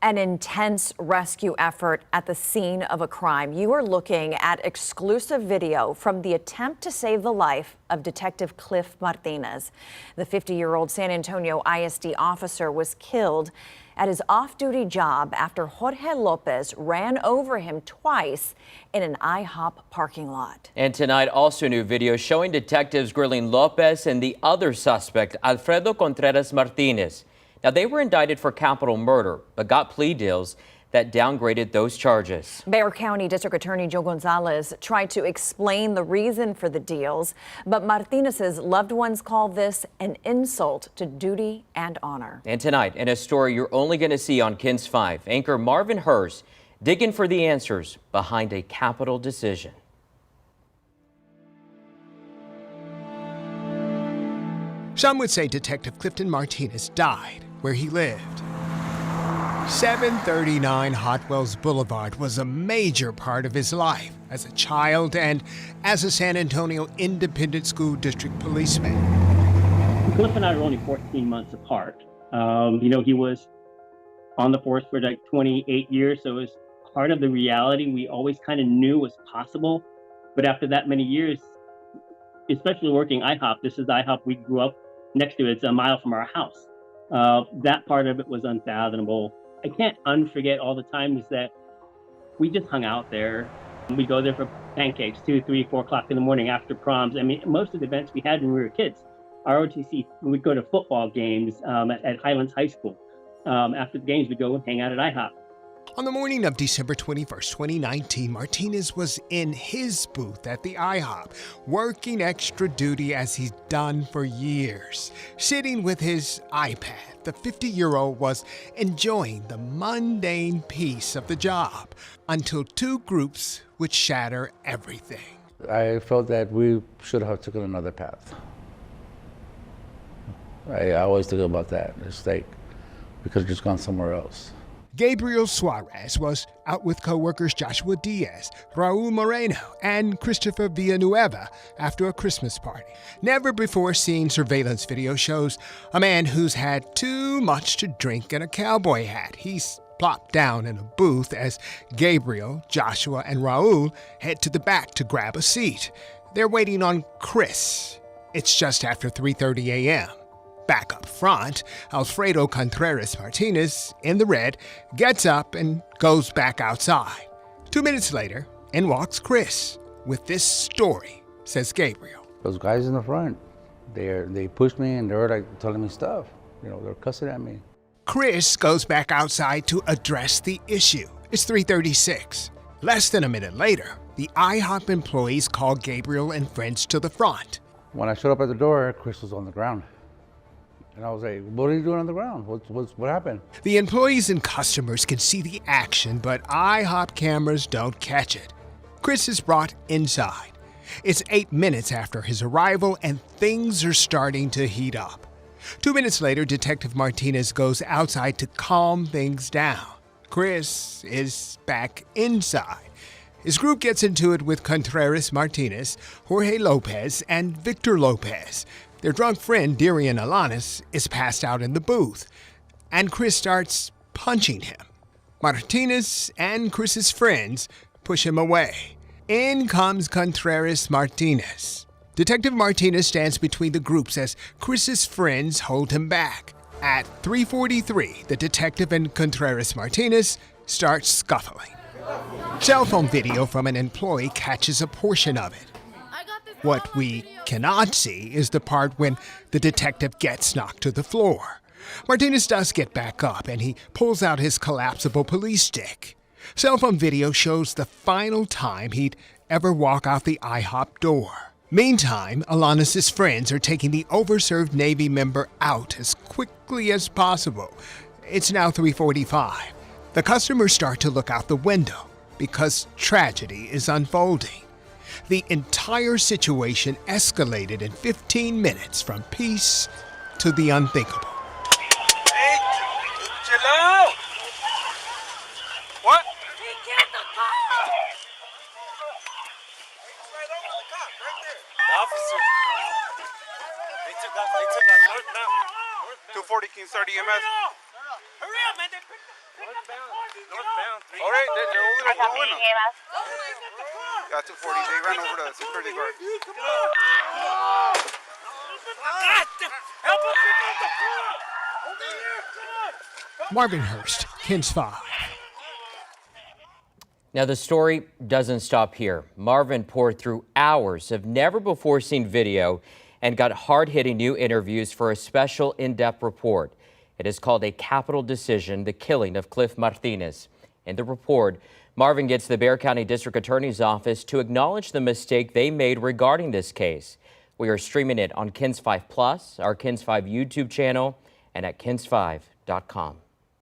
An intense rescue effort at the scene of a crime. You are looking at exclusive video from the attempt to save the life of Detective Cliff Martinez. The 50-year-old San Antonio ISD officer was killed at his off-duty job after Jorge Lopez ran over him twice in an IHOP parking lot. And tonight, also new video showing detectives grilling Lopez and the other suspect, Alfredo Contreras Martinez. Now, they were indicted for capital murder, but got plea deals that downgraded those charges. Bexar County District Attorney Joe Gonzalez tried to explain the reason for the deals, but Martinez's loved ones call this an insult to duty and honor. And tonight, in a story you're only going to see on KENS 5, anchor Marvin Hurst digging for the answers behind a capital decision. Some would say Detective Clifton Martinez died where he lived. 739 Hot Wells Boulevard was a major part of his life as a child and as a San Antonio Independent School District policeman. Cliff and I were only 14 months apart. He was on the force for like 28 years, so it was part of the reality we always kind of knew was possible. But after that many years, especially working IHOP, this is the IHOP we grew up next to. It's a mile from our house. That part of it was unfathomable. I can't unforget all the times that we just hung out there. We go there for pancakes 2, 3, 4 o'clock in the morning after proms. I mean, most of the events we had when we were kids. ROTC, we'd go to football games at Highlands High School. After the games, we'd go and hang out at IHOP. On the morning of December 21st, 2019, Martinez was in his booth at the IHOP, working extra duty as he's done for years. Sitting with his iPad, the 50-year-old was enjoying the mundane piece of the job until two groups would shatter everything. I felt that we should have taken another path. I always think about that. It's like we could have just gone somewhere else. Gabriel Suarez was out with co-workers Joshua Diaz, Raul Moreno, and Christopher Villanueva after a Christmas party. Never before seen surveillance video shows a man who's had too much to drink in a cowboy hat. He's plopped down in a booth as Gabriel, Joshua, and Raul head to the back to grab a seat. They're waiting on Chris. It's just after 3:30 a.m. Back up front, Alfredo Contreras Martinez, in the red, gets up and goes back outside. 2 minutes later, in walks Chris with this story, says Gabriel. Those guys in the front, they pushed me and they were like telling me stuff. They're cussing at me. Chris goes back outside to address the issue. It's 3:36. Less than a minute later, the IHOP employees call Gabriel and friends to the front. When I showed up at the door, Chris was on the ground. And I was like, what are you doing on the ground? What happened? The employees and customers can see the action, but IHOP cameras don't catch it. Chris is brought inside. It's 8 minutes after his arrival, and things are starting to heat up. 2 minutes later, Detective Martinez goes outside to calm things down. Chris is back inside. His group gets into it with Contreras Martinez, Jorge Lopez, and Victor Lopez. Their drunk friend, Darian Alanis, is passed out in the booth, and Chris starts punching him. Martinez and Chris's friends push him away. In comes Contreras Martinez. Detective Martinez stands between the groups as Chris's friends hold him back. At 3:43, the detective and Contreras Martinez start scuffling. Cell phone video from an employee catches a portion of it. What we cannot see is the part when the detective gets knocked to the floor. Martinez does get back up, and he pulls out his collapsible police stick. Cell phone video shows the final time he'd ever walk out the IHOP door. Meantime, Alanis' friends are taking the overserved Navy member out as quickly as possible. It's now 3:45. The customers start to look out the window because tragedy is unfolding. The entire situation escalated in 15 minutes from peace to the unthinkable. Hey, chill out! What? He killed the cop! He's right over the cop, right there. The officer. They took off north now. 240 King 30 EMS. Hurry up, man! Pick up. All right, they're over there going. Got 240. They ran over the security guard. Help him pick up the car! Over here, come on! Marvin Hurst, KENS 5. Now, the story doesn't stop here. Marvin poured through hours of never-before-seen video and got hard-hitting new interviews for a special in-depth report. It is called A Capital Decision, The Killing of Cliff Martinez. In the report, Marvin gets the Bexar County District Attorney's Office to acknowledge the mistake they made regarding this case. We are streaming it on KENS 5 Plus, our KENS 5 YouTube channel, and at KENS5.com.